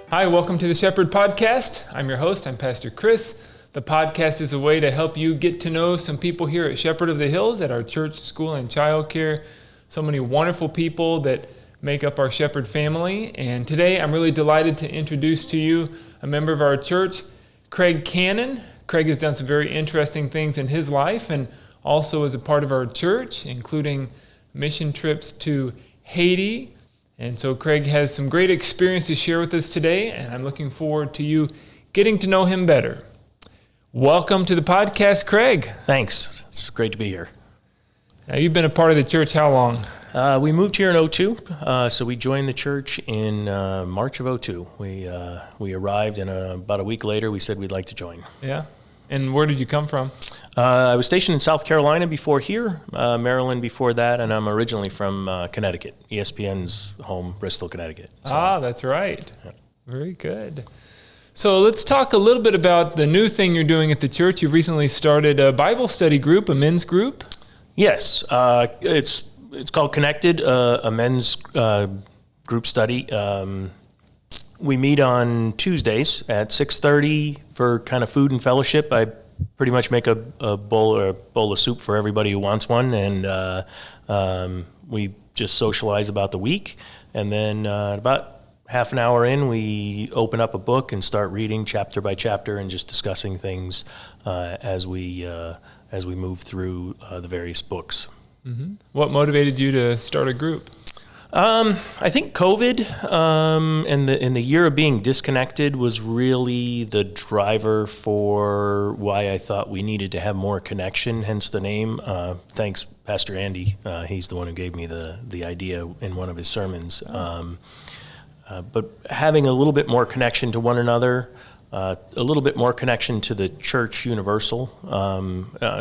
Hi, welcome to the Shepherd Podcast. I'm your host, I'm Pastor Chris. The podcast is a way to help you get to know some people here at Shepherd of the Hills at our church, school, and childcare. So many wonderful people that make up our Shepherd family. And today I'm really delighted to introduce to you a member of our church, Craig Cannon. Craig has done some very interesting things in his life and also as a part of our church, including mission trips to Haiti. And so Craig has some great experience to share with us today, and I'm looking forward to you getting to know him better. Welcome to the podcast, Craig. Thanks. It's great to be here. Now, you've been a part of the church how long? We moved here in 2002, so we joined the church in March of 2002. We arrived, and about a week later, we said we'd like to join. Yeah? And where did you come from? I was stationed in South Carolina before here, Maryland before that, and I'm originally from Connecticut, ESPN's home, Bristol, Connecticut. So, that's right. Yeah. Very good. So let's talk a little bit about the new thing you're doing at the church. You've recently started a Bible study group, a men's group. Yes, it's called Connected, a men's group study. We meet on Tuesdays at 6:30 for kind of food and fellowship. I pretty much make a bowl of soup for everybody who wants one, and we just socialize about the week. And then about half an hour in, we open up a book and start reading chapter by chapter and just discussing things as we move through the various books. Mm-hmm. What motivated you to start a group? I think COVID and the year of being disconnected was really the driver for why I thought we needed to have more connection, hence the name. Thanks, Pastor Andy. He's the one who gave me the idea in one of his sermons. But having a little bit more connection to one another, a little bit more connection to the church universal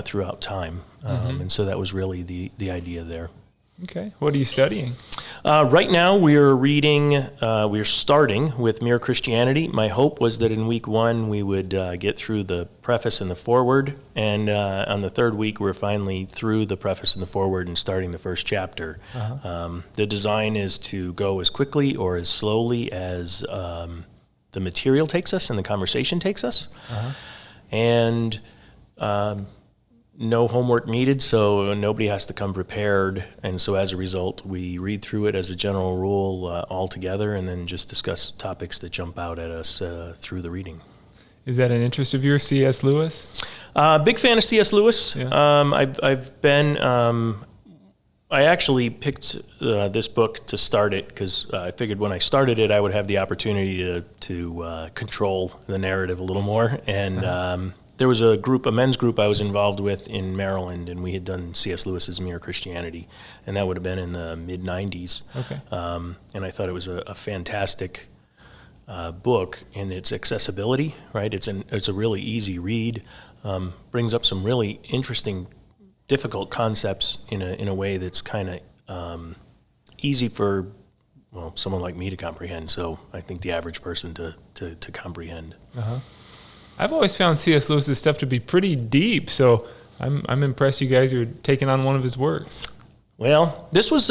throughout time. And so that was really the idea there. Okay. What are you studying? Right now we're starting with Mere Christianity. My hope was that in week 1 we would get through the preface and the foreword, and on the third week we're finally through the preface and the foreword and starting the first chapter. The design is to go as quickly or as slowly as the material takes us and the conversation takes us. And no homework needed, so nobody has to come prepared. And so as a result, we read through it as a general rule all together and then just discuss topics that jump out at us through the reading. Is that an interest of yours, C.S. Lewis? Big fan of C.S. Lewis. Yeah. I've been... I actually picked this book to start it because I figured when I started it, I would have the opportunity to control the narrative a little more. And there was a men's group I was involved with in Maryland, and we had done C.S. Lewis's Mere Christianity, and that would have been in the mid-'90s. Okay. And I thought it was a fantastic book in its accessibility, right? It's a really easy read, brings up some really interesting, difficult concepts in a way that's kind of easy for someone like me to comprehend. So I think the average person to comprehend. I've always found C.S. Lewis's stuff to be pretty deep, so I'm impressed you guys are taking on one of his works. Well, this was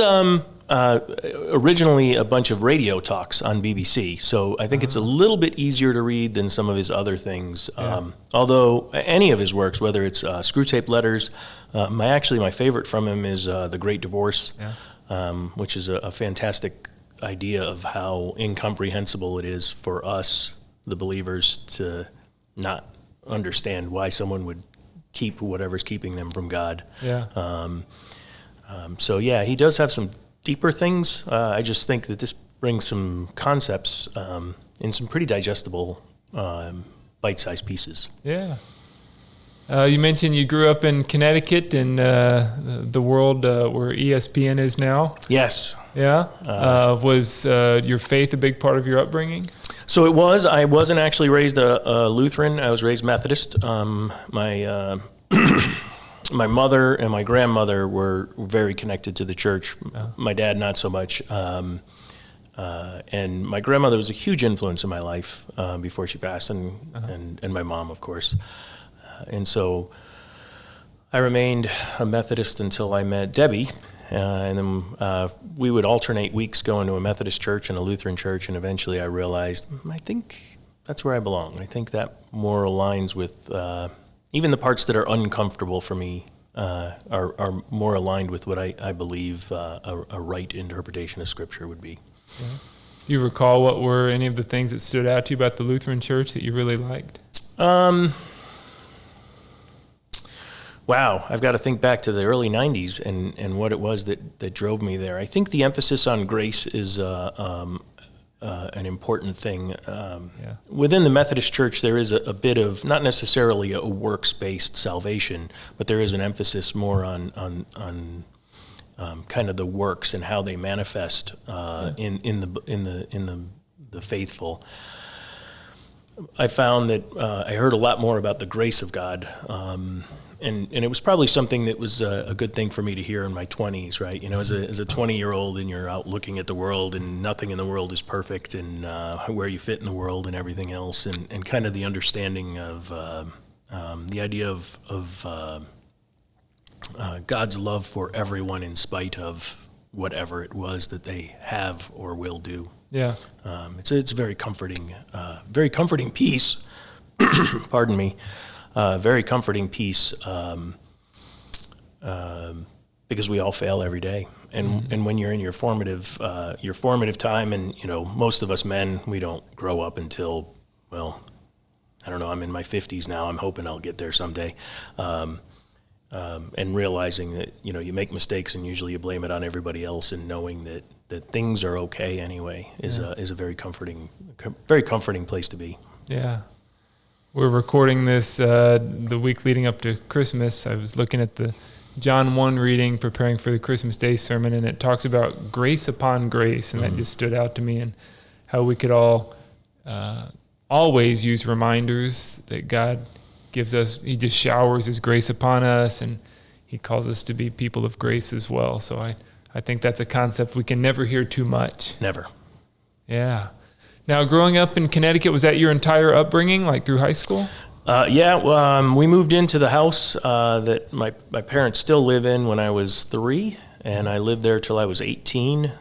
originally a bunch of radio talks on BBC, so I think it's a little bit easier to read than some of his other things. Yeah. Although any of his works, whether it's Screwtape Letters, my favorite from him is The Great Divorce, which is a fantastic idea of how incomprehensible it is for us, the believers, to not understand why someone would keep whatever's keeping them from God. Yeah. So he does have some deeper things. I just think that this brings some concepts in some pretty digestible, bite-sized pieces. Yeah. You mentioned you grew up in Connecticut, in the world where ESPN is now. Yes. Yeah. Was your faith a big part of your upbringing? So it was. I wasn't actually raised a Lutheran. I was raised Methodist. My mother and my grandmother were very connected to the church. My dad, not so much. And my grandmother was a huge influence in my life before she passed, and my mom, of course. And so I remained a Methodist until I met Debbie, And then we would alternate weeks going to a Methodist church and a Lutheran church, and eventually I realized, I think that's where I belong. I think that more aligns with, even the parts that are uncomfortable for me are more aligned with what I believe a right interpretation of Scripture would be. Yeah. Do you recall what were any of the things that stood out to you about the Lutheran church that you really liked? Wow, I've got to think back to the early 90s and what it was that drove me there. I think the emphasis on grace is an important thing. Within the Methodist Church, there is a bit of, not necessarily a works-based salvation, but there is an emphasis more on kind of the works and how they manifest in the faithful. I found that I heard a lot more about the grace of God, and it was probably something that was a good thing for me to hear in my 20s, right? You know, as a 20-year-old, and you're out looking at the world, and nothing in the world is perfect, and where you fit in the world and everything else, and kind of the understanding of the idea of God's love for everyone in spite of whatever it was that they have or will do. Yeah. It's a very comforting piece. Pardon me. Very comforting piece because we all fail every day, and when you're in your formative time, and you know, most of us men, we don't grow up until, well, I don't know. I'm in my 50s now. I'm hoping I'll get there someday. And realizing that, you know, you make mistakes and usually you blame it on everybody else, and knowing that things are okay anyway is a very comforting place to be. Yeah. We're recording this the week leading up to Christmas. I was looking at the John 1 reading, preparing for the Christmas Day sermon, and it talks about grace upon grace, and that just stood out to me, and how we could all always use reminders that God gives us. He just showers His grace upon us, and He calls us to be people of grace as well. So I think that's a concept we can never hear too much. Never. Yeah. Now, growing up in Connecticut, was that your entire upbringing, like through high school? We moved into the house that my parents still live in when I was 3, and I lived there till I was 18.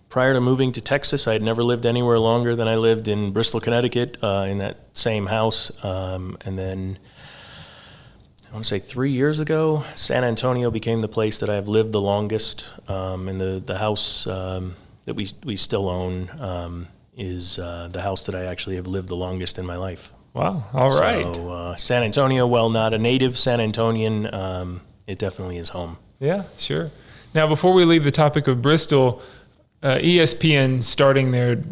Prior to moving to Texas, I had never lived anywhere longer than I lived in Bristol, Connecticut, in that same house. And then, I want to say 3 years ago, San Antonio became the place that I've lived the longest, and the house that we still own is the house that I actually have lived the longest in my life. Wow, all right. So San Antonio, while not a native San Antonian, it definitely is home. Yeah, sure. Now, before we leave the topic of Bristol, ESPN starting there,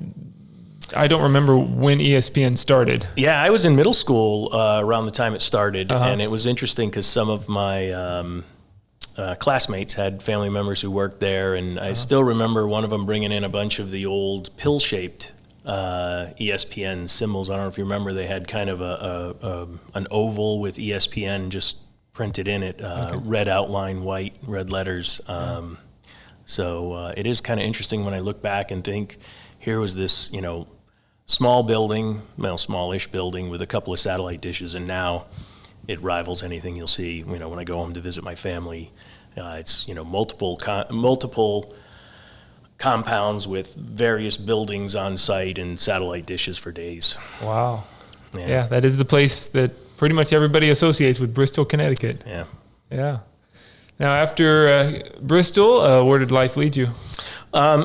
I don't remember when ESPN started. Yeah, I was in middle school around the time it started, and it was interesting because some of my classmates had family members who worked there, and I still remember one of them bringing in a bunch of the old pill-shaped ESPN symbols. I don't know if you remember, they had kind of an oval with ESPN just printed in it, red outline, white, red letters. So it is kind of interesting when I look back and think, here was this, you know, small building, well, smallish building with a couple of satellite dishes, and now it rivals anything you'll see. You know, when I go home to visit my family, it's, you know, multiple compounds with various buildings on site and satellite dishes for days. Wow. Yeah, that is the place that pretty much everybody associates with Bristol, Connecticut. Yeah. Yeah. Now, after Bristol, where did life lead you?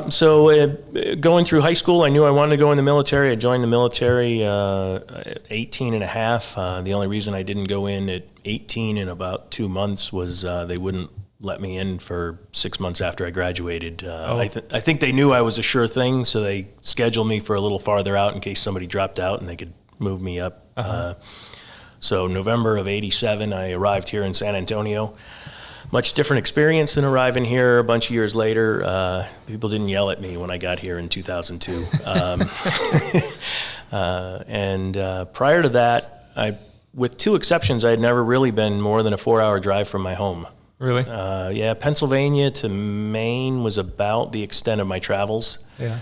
So going through high school, I knew I wanted to go in the military. I joined the military at 18 and a half. The only reason I didn't go in at 18 in about 2 months was they wouldn't let me in for 6 months after I graduated. I think they knew I was a sure thing, so they scheduled me for a little farther out in case somebody dropped out and they could move me up. So November of 87, I arrived here in San Antonio. Much different experience than arriving here a bunch of years later. People didn't yell at me when I got here in 2002. And prior to that, with 2 exceptions, I had never really been more than a 4-hour drive from my home. Really? Yeah, Pennsylvania to Maine was about the extent of my travels. Yeah.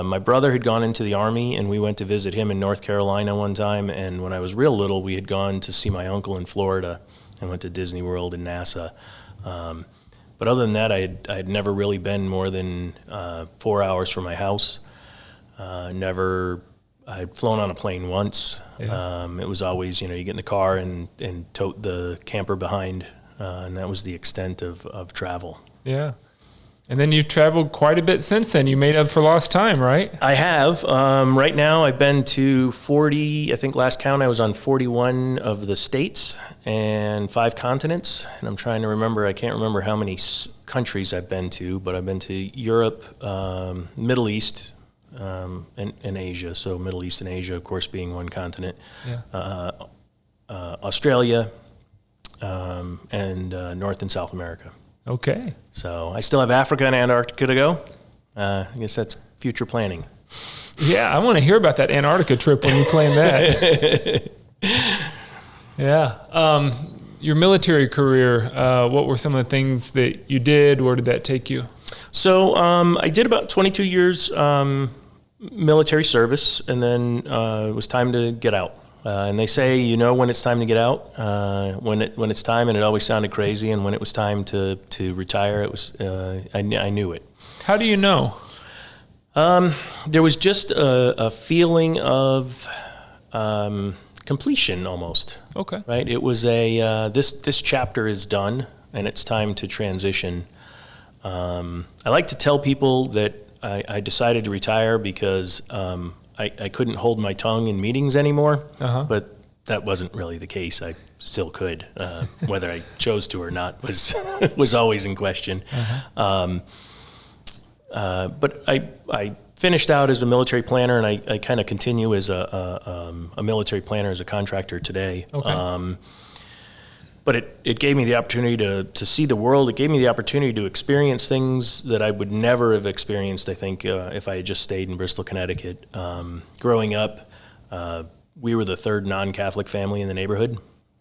My brother had gone into the Army, and we went to visit him in North Carolina one time. And when I was real little, we had gone to see my uncle in Florida and went to Disney World and NASA. But other than that, I had never really been more than 4 hours from my house. I'd flown on a plane once. Yeah. It was always, you get in the car and tote the camper behind, and that was the extent of travel. Yeah. And then you've traveled quite a bit since then. You made up for lost time, right? I have. Right now, I've been to 40, I think last count I was on 41 of the states and 5 continents. And I'm trying to remember, I can't remember how many countries I've been to, but I've been to Europe, Middle East, and Asia. So Middle East and Asia, of course, being one continent. Yeah. Australia, and North and South America. Okay. So I still have Africa and Antarctica to go. I guess that's future planning. Yeah, I want to hear about that Antarctica trip when you plan that. Yeah. Your military career, what were some of the things that you did? Where did that take you? So I did about 22 years military service, and then it was time to get out. And they say, when it's time to get out, when it's time, and it always sounded crazy. And when it was time to retire, it was I knew it. How do you know? There was just a feeling of completion almost. Okay. Right. It was this chapter is done, and it's time to transition. I like to tell people that I decided to retire because I couldn't hold my tongue in meetings anymore, but that wasn't really the case. I still could. Whether I chose to or not was always in question. But I finished out as a military planner, and I kind of continue as a military planner as a contractor today. Okay. But it gave me the opportunity to see the world. It gave me the opportunity to experience things that I would never have experienced, I think, if I had just stayed in Bristol, Connecticut. Growing up, we were the third non-Catholic family in the neighborhood.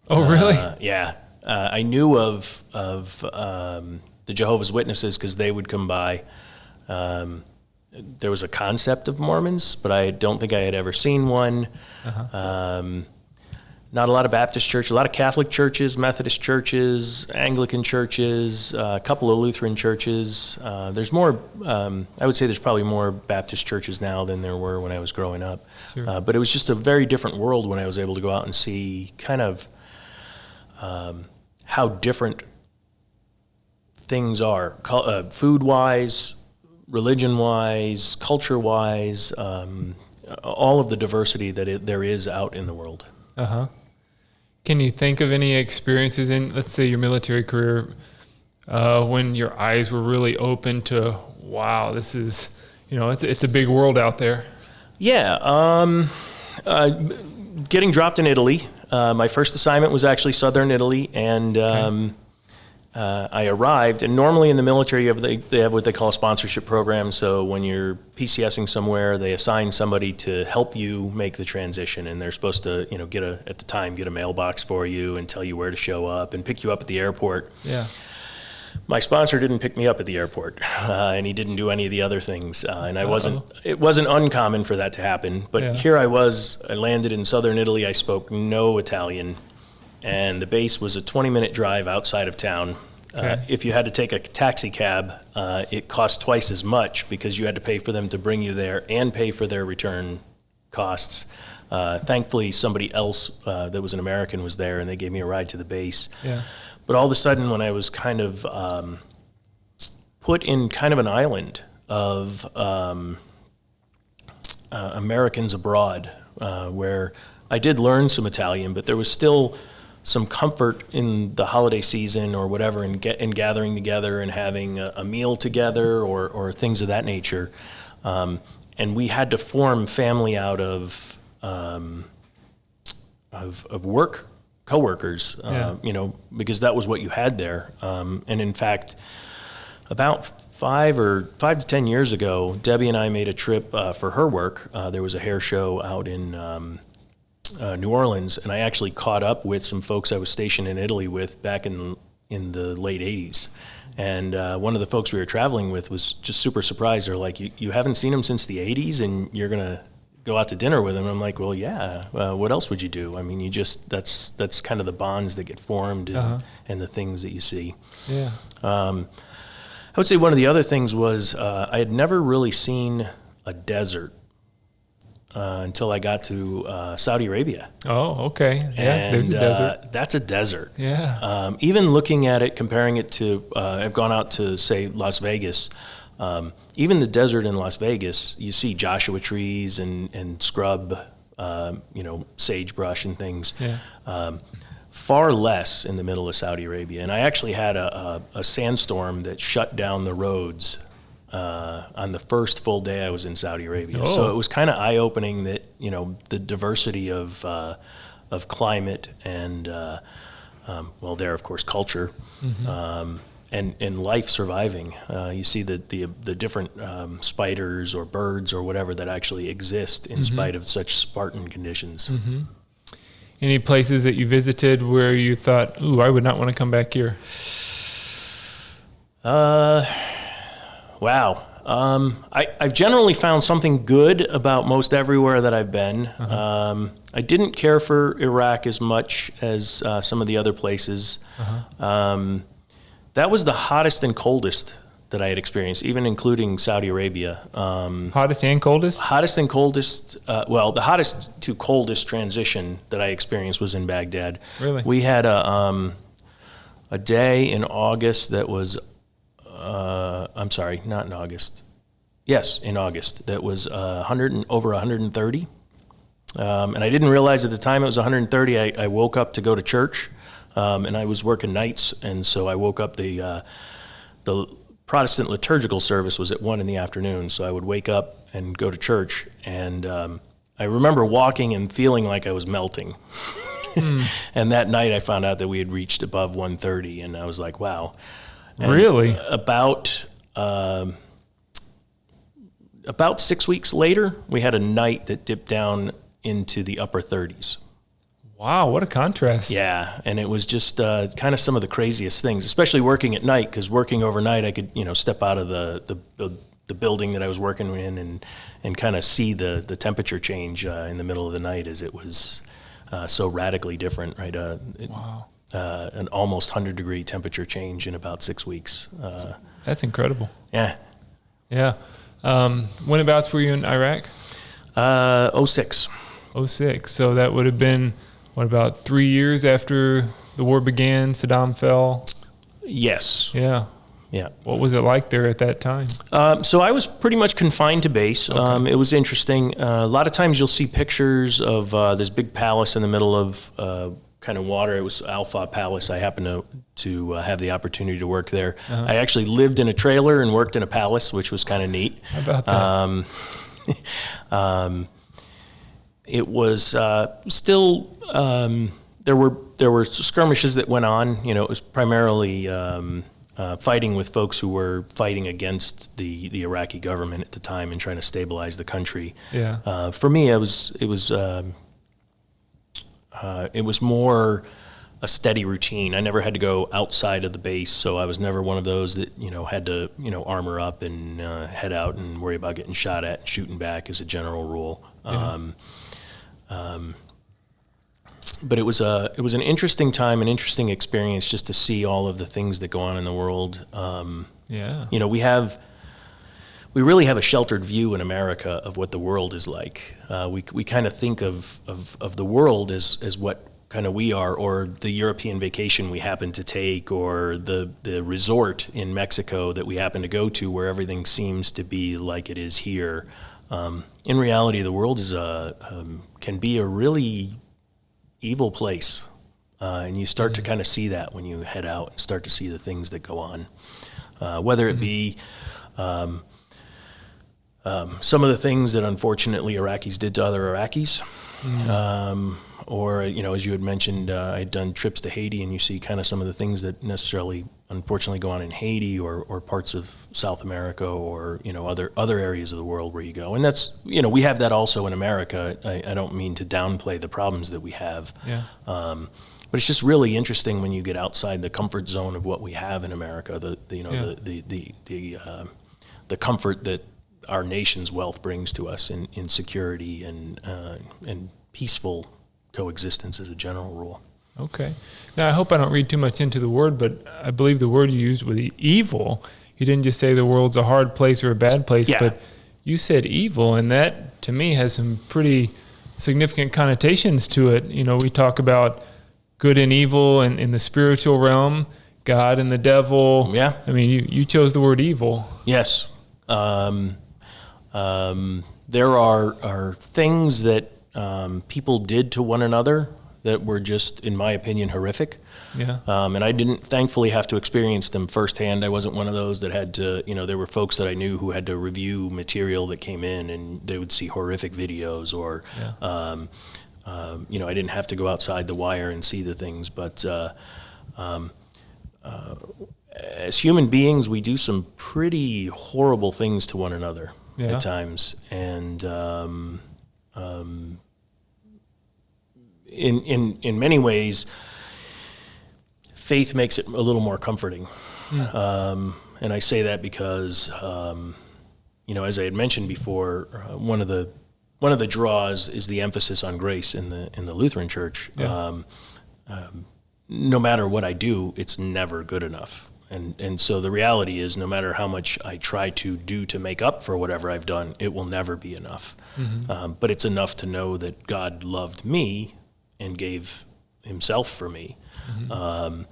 Oh, really? Yeah. I knew of the Jehovah's Witnesses because they would come by. There was a concept of Mormons, but I don't think I had ever seen one. Not a lot of Baptist churches, a lot of Catholic churches, Methodist churches, Anglican churches, a couple of Lutheran churches. There's more, I would say there's probably more Baptist churches now than there were when I was growing up. Sure. But it was just a very different world when I was able to go out and see kind of how different things are, food-wise, religion-wise, culture-wise, all of the diversity that there is out in the world. Can you think of any experiences in, let's say, your military career when your eyes were really open to, wow, this is, it's a big world out there? Yeah. Getting dropped in Italy. My first assignment was actually southern Italy, and I arrived, and normally in the military they have what they call a sponsorship program. So when you're PCSing somewhere, they assign somebody to help you make the transition, and they're supposed to, at the time, get a mailbox for you and tell you where to show up and pick you up at the airport. Yeah. My sponsor didn't pick me up at the airport, and he didn't do any of the other things, and it wasn't uncommon for that to happen. But here I landed in southern Italy. I spoke no Italian. And the base was a 20-minute drive outside of town. Okay. If you had to take a taxi cab, it cost twice as much because you had to pay for them to bring you there and pay for their return costs. Thankfully, somebody else that was an American was there, and they gave me a ride to the base. Yeah. But all of a sudden, when I was kind of put in kind of an island of Americans abroad, where I did learn some Italian, but there was still some comfort in the holiday season or whatever, and gathering together and having a meal together or things of that nature. And we had to form family out of work coworkers, because that was what you had there. And in fact, about 5 to 10 years ago, Debbie and I made a trip for her work. There was a hair show out in New Orleans, and I actually caught up with some folks I was stationed in Italy with back in the late 80s. And one of the folks we were traveling with was just super surprised. They're like, you haven't seen him since the 80s, and you're going to go out to dinner with him. I'm like, well, yeah. What else would you do? I mean, that's kind of the bonds that get formed and the things that you see. Yeah. I would say one of the other things was I had never really seen a desert until I got to Saudi Arabia. Oh, okay. Yeah, And, there's a desert. That's a desert. Yeah. Even looking at it, comparing it to, I've gone out to, say, Las Vegas. Even the desert in Las Vegas, you see Joshua trees and scrub, sagebrush and things. Yeah. Far less in the middle of Saudi Arabia. And I actually had a sandstorm that shut down the roads on the first full day I was in Saudi Arabia. Oh. So it was kind of eye-opening that, the diversity of climate and, there, of course, culture, and life surviving. You see the different spiders or birds or whatever that actually exist in spite of such Spartan conditions. Mm-hmm. Any places that you visited where you thought, ooh, I would not want to come back here? Wow. I've generally found something good about most everywhere that I've been. I didn't care for Iraq as much as some of the other places. That was the hottest and coldest that I had experienced, even including Saudi Arabia. Hottest and coldest? Hottest and coldest, the hottest to coldest transition that I experienced was in Baghdad. Really? We had a day in August that was, I'm sorry, not in August. Yes, in August. That was over 130. And I didn't realize at the time it was 130. I woke up to go to church, and I was working nights, and so I woke up, the Protestant liturgical service was at 1 p.m, so I would wake up and go to church, and I remember walking and feeling like I was melting. And that night I found out that we had reached above 130, and I was like, wow. And really? About 6 weeks later, we had a night that dipped down into the upper 30s. Wow, what a contrast. Yeah, and it was just kind of some of the craziest things, especially working at night, because working overnight, I could step out of the building that I was working in and kind of see the temperature change in the middle of the night, as it was so radically different, right? Wow. An almost 100-degree temperature change in about 6 weeks. That's incredible. Yeah. Yeah. Whenabouts were you in Iraq? 06. 06. So that would have been, about 3 years after the war began, Saddam fell? Yes. Yeah. Yeah. What was it like there at that time? So I was pretty much confined to base. Okay. It was interesting. A lot of times you'll see pictures of this big palace in the middle of kind of water. It was Al-Fa Palace. I happened to have the opportunity to work there. I actually lived in a trailer and worked in a palace, which was kind of neat. How about that? It was still there were skirmishes that went on. It was primarily fighting with folks who were fighting against the Iraqi government at the time and trying to stabilize the country. Yeah. For me, it was more a steady routine. I never had to go outside of the base, so I was never one of those that had to armor up and head out and worry about getting shot at and shooting back as a general rule. Yeah. But it was an interesting time, an interesting experience, just to see all of the things that go on in the world. Yeah. We really have a sheltered view in America of what the world is like. We kind of think of the world as what kind of we are, or the European vacation we happen to take, or the resort in Mexico that we happen to go to, where everything seems to be like it is here. In reality, the world is can be a really evil place, and you start to kind of see that when you head out and start to see the things that go on, whether it be some of the things that unfortunately Iraqis did to other Iraqis, or as you had mentioned, I'd done trips to Haiti, and you see kind of some of the things that necessarily unfortunately go on in Haiti or parts of South America, or other areas of the world where you go, and that's we have that also in America. I don't mean to downplay the problems that we have, but it's just really interesting when you get outside the comfort zone of what we have in America. The comfort that our nation's wealth brings to us in security and peaceful coexistence as a general rule. Okay. Now, I hope I don't read too much into the word, but I believe the word you used was evil. You didn't just say the world's a hard place or a bad place, but you said evil, and that, to me, has some pretty significant connotations to it. You know, we talk about good and evil and in the spiritual realm, God and the devil. Yeah. I mean, you chose the word evil. Yes. There are things that people did to one another that were just, in my opinion, horrific. Yeah. And I didn't, thankfully, have to experience them firsthand. I wasn't one of those that had to, there were folks that I knew who had to review material that came in, and they would see horrific videos, or, I didn't have to go outside the wire and see the things. But as human beings, we do some pretty horrible things to one another at times. And in many ways, faith makes it a little more comforting. And I say that because, as I had mentioned before, one of the draws is the emphasis on grace in the Lutheran Church. Yeah. No matter what I do, it's never good enough. And so the reality is, no matter how much I try to do to make up for whatever I've done, it will never be enough. Mm-hmm. But it's enough to know that God loved me and gave himself for me. Mm-hmm.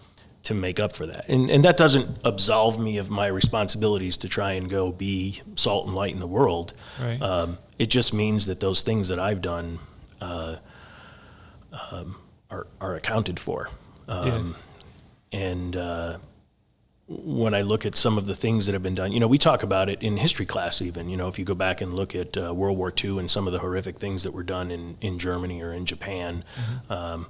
To make up for that. And that doesn't absolve me of my responsibilities to try and go be salt and light in the world. Right. It just means that those things that I've done are accounted for. Yes. And when I look at some of the things that have been done, we talk about it in history class even. If you go back and look at World War II and some of the horrific things that were done in Germany or in Japan, mm-hmm.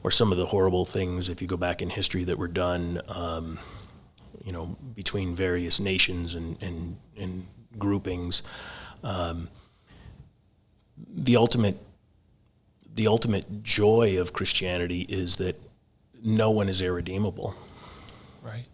Or some of the horrible things, if you go back in history, that were done, between various nations and groupings. The ultimate joy of Christianity is that no one is irredeemable. Right.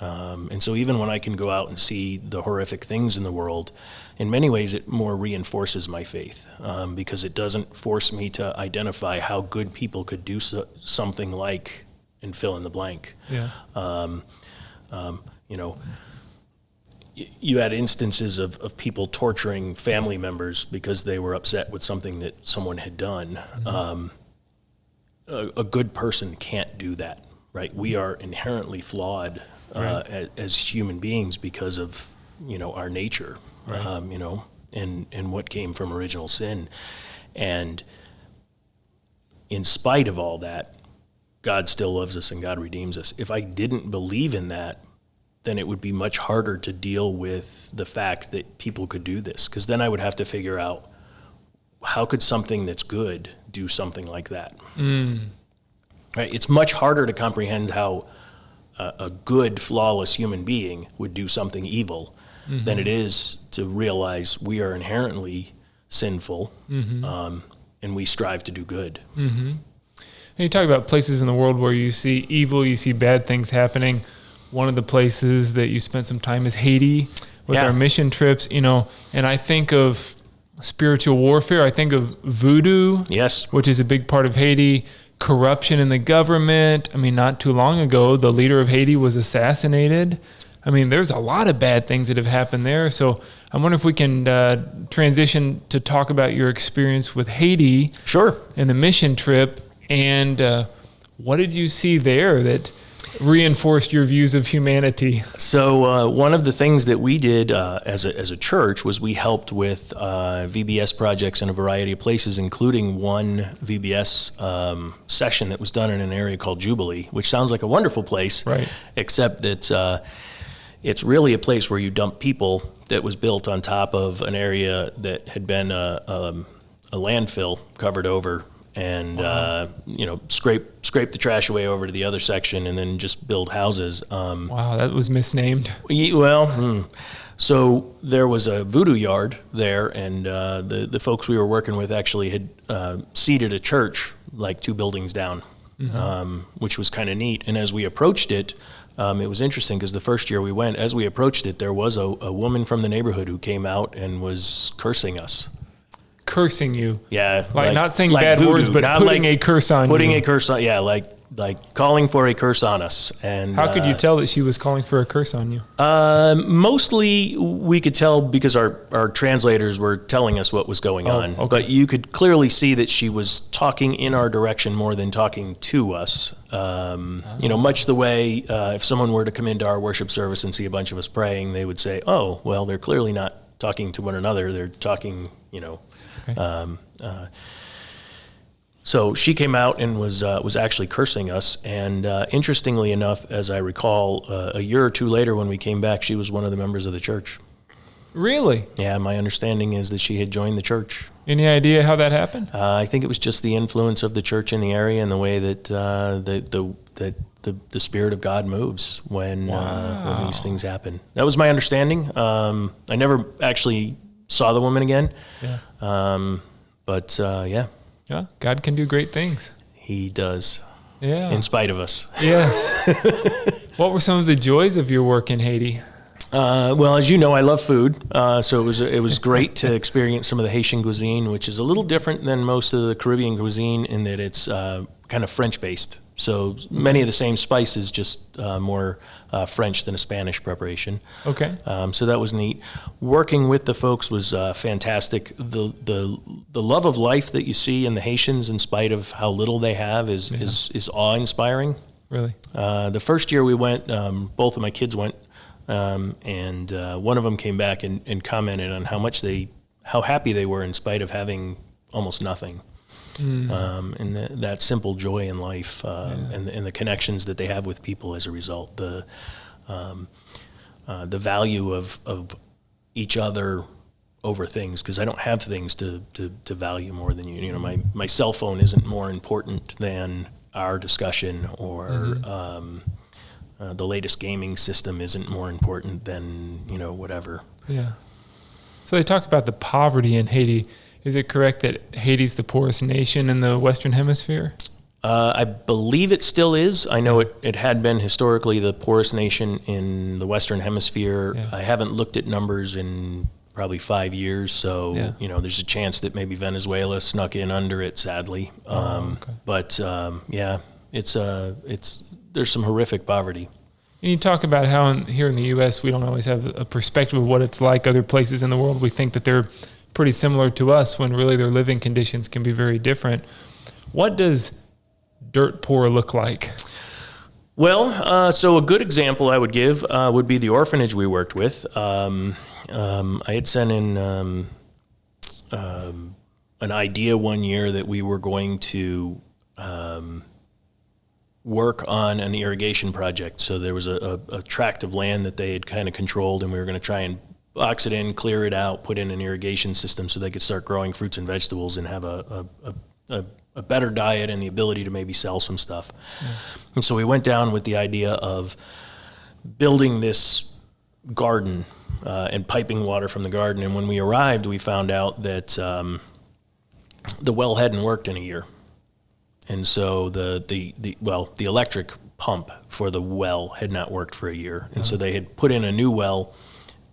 And so even when I can go out and see the horrific things in the world, in many ways it more reinforces my faith, because it doesn't force me to identify how good people could do something like, and fill in the blank. Yeah. You had instances of people torturing family members because they were upset with something that someone had done. Mm-hmm. A good person can't do that, right? We are inherently flawed. Right. As human beings because of, our nature, right. And what came from original sin. And in spite of all that, God still loves us and God redeems us. If I didn't believe in that, then it would be much harder to deal with the fact that people could do this, because then I would have to figure out, how could something that's good do something like that? Right? It's much harder to comprehend how a good, flawless human being would do something evil, mm-hmm. than it is to realize we are inherently sinful, mm-hmm. And we strive to do good. Mm-hmm. And you talk about places in the world where you see evil, you see bad things happening. One of the places that you spent some time is Haiti with our mission trips, and I think of spiritual warfare. I think of voodoo, yes, which is a big part of Haiti. Corruption in the government. I mean, not too long ago, the leader of Haiti was assassinated. I mean, there's a lot of bad things that have happened there. So I wonder if we can transition to talk about your experience with Haiti. Sure. And the mission trip. And what did you see there that reinforced your views of humanity? So one of the things that we did as a church was we helped with VBS projects in a variety of places, including one VBS session that was done in an area called Jubilee, which sounds like a wonderful place, right? Except that it's really a place where you dump people that was built on top of an area that had been a landfill covered over. And, wow. Scrape the trash away over to the other section and then just build houses. Wow, that was misnamed. So there was a voodoo yard there, and the folks we were working with actually had seeded a church like 2 buildings down, mm-hmm. Which was kind of neat. And as we approached it, it was interesting because the first year we went, as we approached it, there was a woman from the neighborhood who came out and was cursing us. Cursing you? Yeah. Like not saying like bad voodoo, words, but putting a curse on you. Putting a curse on, yeah, like calling for a curse on us. And how could you tell that she was calling for a curse on you? Mostly we could tell because our translators were telling us what was going on. Okay. But you could clearly see that she was talking in our direction more than talking to us. Much the way if someone were to come into our worship service and see a bunch of us praying, they would say, oh, well, they're clearly not talking to one another. They're talking, Okay. So she came out and was actually cursing us. And interestingly enough, as I recall, a year or two later when we came back, she was one of the members of the church. Really? Yeah, my understanding is that she had joined the church. Any idea how that happened? I think it was just the influence of the church in the area and the way that the Spirit of God moves when these things happen. That was my understanding. I never actually saw the woman again. Yeah. But yeah. Yeah, God can do great things. He does. Yeah. In spite of us. Yes. What were some of the joys of your work in Haiti? Well, as you know, I love food, so it was great to experience some of the Haitian cuisine, which is a little different than most of the Caribbean cuisine in that it's kind of French-based. So many of the same spices, just more French than a Spanish preparation. Okay. So that was neat. Working with the folks was fantastic. The love of life that you see in the Haitians, in spite of how little they have, is awe-inspiring. Really? The first year we went, both of my kids went. And one of them came back and commented on how happy they were in spite of having almost nothing. And that simple joy in life, and the connections that they have with people as a result, the value of each other over things, because I don't have things to value more than you. My cell phone isn't more important than our discussion, or the latest gaming system isn't more important than, whatever. Yeah. So they talk about the poverty in Haiti. Is it correct that Haiti's the poorest nation in the Western Hemisphere? I believe it still is. I know it had been historically the poorest nation in the Western Hemisphere. Yeah. I haven't looked at numbers in probably 5 years, so there's a chance that maybe Venezuela snuck in under it, sadly. Okay. But there's some horrific poverty. And you talk about how here in the U.S. we don't always have a perspective of what it's like other places in the world. We think that they're pretty similar to us when really their living conditions can be very different. What does dirt poor look like? Well, so a good example I would give would be the orphanage we worked with. I had sent in an idea one year that we were going to work on an irrigation project. So there was a tract of land that they had kind of controlled, and we were going to try and box it in, clear it out, put in an irrigation system so they could start growing fruits and vegetables and have a better diet and the ability to maybe sell some stuff. Yeah. And so we went down with the idea of building this garden and piping water from the garden. And when we arrived, we found out that the well hadn't worked in a year. And so the electric pump for the well had not worked for a year. And so they had put in a new well,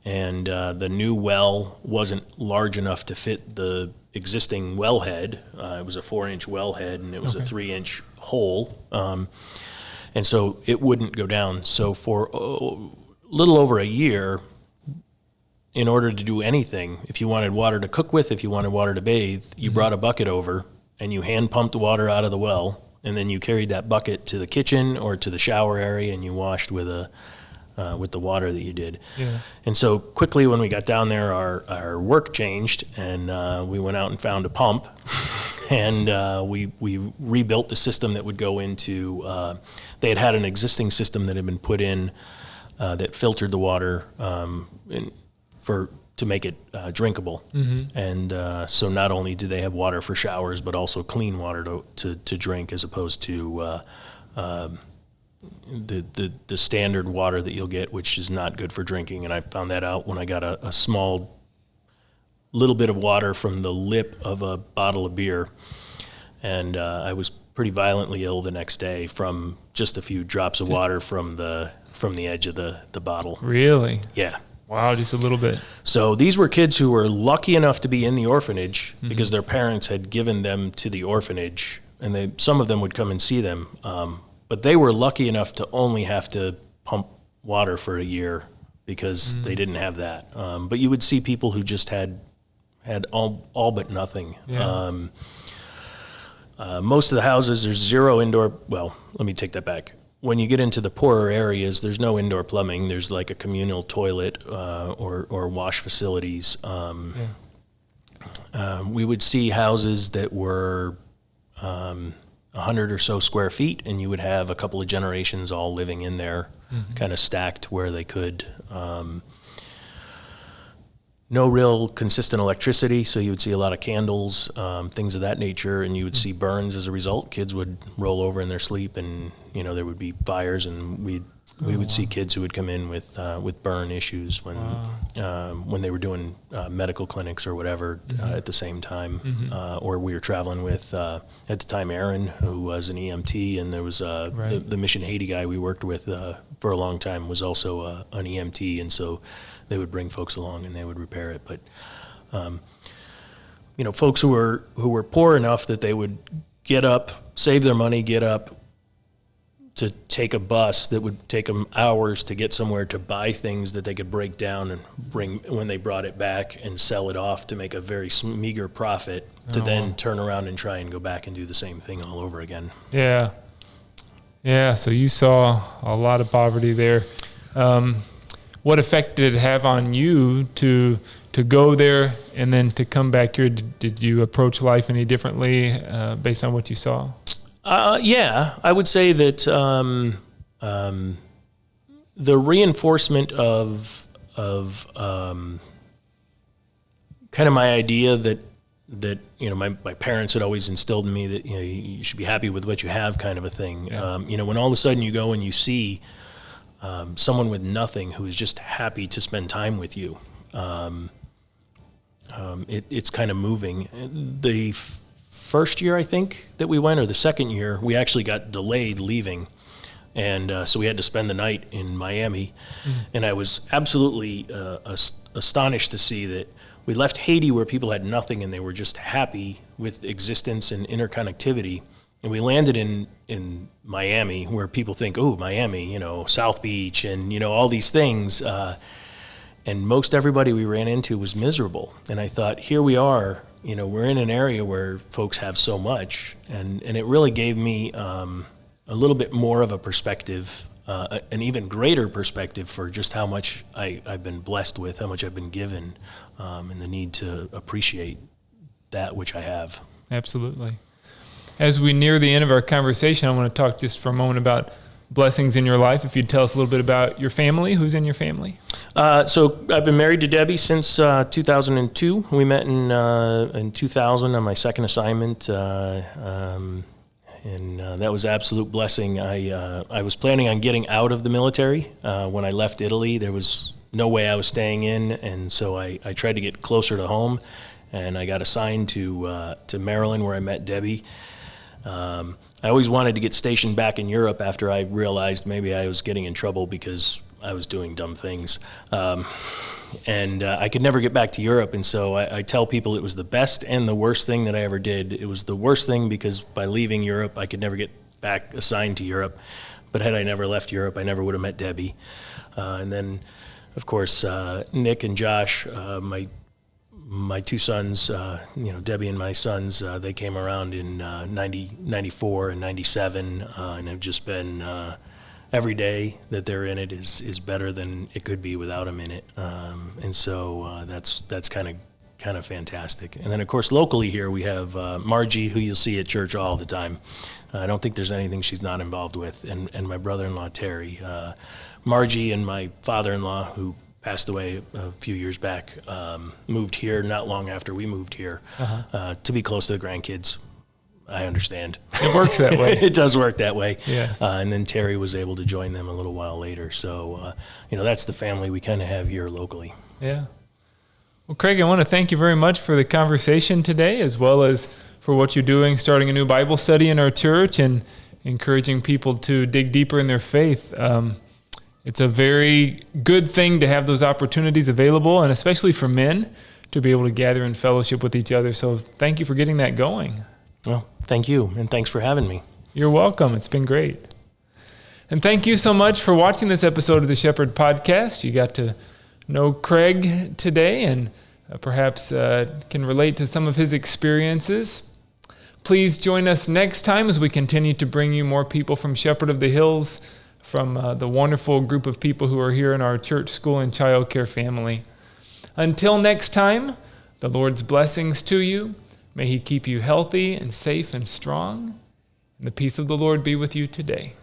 and the new well wasn't large enough to fit the existing wellhead. It was a 4-inch wellhead, and it was a 3-inch hole. And so it wouldn't go down. So for a little over a year, in order to do anything, if you wanted water to cook with, if you wanted water to bathe, you brought a bucket over, and you hand pumped water out of the well, and then you carried that bucket to the kitchen or to the shower area, and you washed with the water that you did. Yeah. And so quickly when we got down there, our work changed, and we went out and found a pump, and we rebuilt the system that would go into, they had an existing system that had been put in that filtered the water to make it drinkable. Mm-hmm. And so not only did they have water for showers, but also clean water to drink, as opposed to the standard water that you'll get, which is not good for drinking. And I found that out when I got a small little bit of water from the lip of a bottle of beer. And I was pretty violently ill the next day from just a few drops of water from the edge of the bottle. Really? Yeah. Wow, just a little bit. So these were kids who were lucky enough to be in the orphanage because their parents had given them to the orphanage, and some of them would come and see them. But they were lucky enough to only have to pump water for a year because they didn't have that. But you would see people who just had all but nothing. Yeah. Most of the houses, there's zero indoor. Well, let me take that back. When you get into the poorer areas, there's no indoor plumbing. There's like a communal toilet or wash facilities. We would see houses that were 100 or so square feet, and you would have a couple of generations all living in there, kind of stacked where they could. No real consistent electricity, so you would see a lot of candles, things of that nature, and you would see burns as a result. Kids would roll over in their sleep, and there would be fires, and we would see kids who would come in with burn issues when they were doing medical clinics or whatever at the same time, or we were traveling with at the time Aaron, who was an EMT, and there was the Mission Haiti guy we worked with for a long time was also an EMT, and so they would bring folks along and they would repair it. But folks who were poor enough that they would get up, save their money, get up to take a bus that would take them hours to get somewhere to buy things that they could break down and bring when they brought it back and sell it off to make a very meager profit to then turn around and try and go back and do the same thing all over again. Yeah. Yeah, so you saw a lot of poverty there. What effect did it have on you to go there and then to come back here? Did you approach life any differently based on what you saw? Yeah, I would say that the reinforcement of kind of my idea that my parents had always instilled in me that you should be happy with what you have, kind of a thing. Yeah. When all of a sudden you go and you see someone with nothing who is just happy to spend time with you, it's kind of moving. The first year, I think, that we went, or the second year, we actually got delayed leaving. And so we had to spend the night in Miami. And I was absolutely astonished to see that we left Haiti where people had nothing and they were just happy with existence and interconnectivity. And we landed in Miami where people think, oh, Miami, South Beach and, all these things. And most everybody we ran into was miserable. And I thought, here we are, we're in an area where folks have so much. And it really gave me a little bit more of a perspective, an even greater perspective for just how much I've been blessed with, how much I've been given, and the need to appreciate that which I have. Absolutely. As we near the end of our conversation, I want to talk just for a moment about blessings in your life. If you'd tell us a little bit about your family. Who's in your family? So I've been married to Debbie since 2002. We met in 2000 on my second assignment, and that was an absolute blessing. I was planning on getting out of the military. When I left Italy, there was no way I was staying in, and so I tried to get closer to home, and I got assigned to Maryland, where I met Debbie. I always wanted to get stationed back in Europe after I realized maybe I was getting in trouble because I was doing dumb things. And I could never get back to Europe, and so I tell people it was the best and the worst thing that I ever did. It was the worst thing because by leaving Europe, I could never get back assigned to Europe. But had I never left Europe, I never would have met Debbie. And then, of course, Nick and Josh, my two sons, Debbie and my sons, they came around in 94 and 97, and have just been every day that they're in it is better than it could be without them in it, and so that's kind of fantastic. And then of course locally here we have Margie, who you'll see at church all the time. I don't think there's anything she's not involved with, and my brother-in-law Terry. Margie and my father-in-law, who passed away a few years back, moved here not long after we moved here to be close to the grandkids. I understand. It works that way. It does work that way. Yes. And then Terry was able to join them a little while later. So, that's the family we kind of have here locally. Yeah. Well, Craig, I want to thank you very much for the conversation today, as well as for what you're doing, starting a new Bible study in our church and encouraging people to dig deeper in their faith. It's a very good thing to have those opportunities available, and especially for men to be able to gather in fellowship with each other. So thank you for getting that going. Well, thank you, and thanks for having me. You're welcome. It's been great. And thank you so much for watching this episode of the Shepherd Podcast. You got to know Craig today and perhaps can relate to some of his experiences. Please join us next time as we continue to bring you more people from Shepherd of the Hills, from the wonderful group of people who are here in our church, school, and child care family. Until next time, the Lord's blessings to you. May he keep you healthy and safe and strong. And the peace of the Lord be with you today.